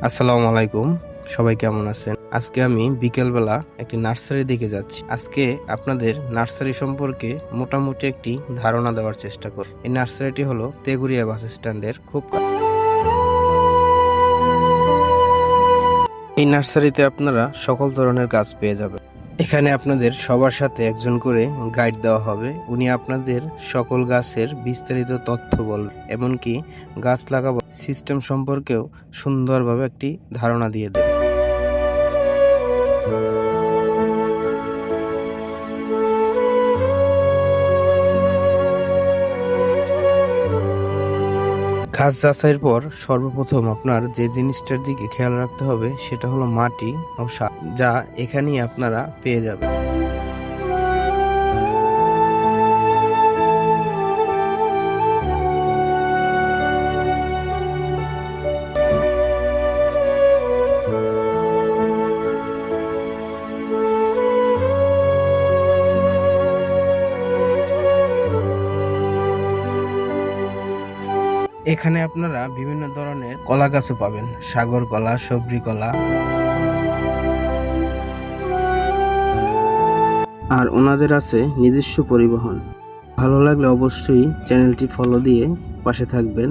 আসসালামু আলাইকুম। সবাই কেমন আছেন? আজকে আমি বিকেলবেলা একটি নার্সারি দিকে যাচ্ছি। আজকে আপনাদের নার্সারি সম্পর্কে মোটামুটি একটি ধারণা দেওয়ার চেষ্টা করব। এই নার্সারিটি হলো তেঘুরিয়া বাস স্ট্যান্ডের খুব এই নার্সারিতে আপনারা সকল ধরনের গাছ পেয়ে যাবেন। এখানে আপনাদের সবার সাথে একজন করে গাইড দেওয়া হবে। উনি আপনাদের সকল গাছের বিস্তারিত তথ্য বলবেন, এমনকি গাছ লাগাবার সিস্টেম সম্পর্কেও সুন্দরভাবে একটি ধারণা দিয়ে দেবেন। গাছ যাচাইয়ের পর সর্বপ্রথম আপনার যে জিনিসটার দিকে খেয়াল রাখতে হবে সেটা হলো মাটি ও সার, যা এখানেই আপনারা পেয়ে যাবেন। এখানে আপনারা বিভিন্ন ধরনের কলা গাছও পাবেন, সাগর কলা, সবরি কলা। আর ওনাদের আছে নিজস্ব পরিবহন। ভালো লাগলে অবশ্যই চ্যানেলটি ফলো দিয়ে পাশে থাকবেন।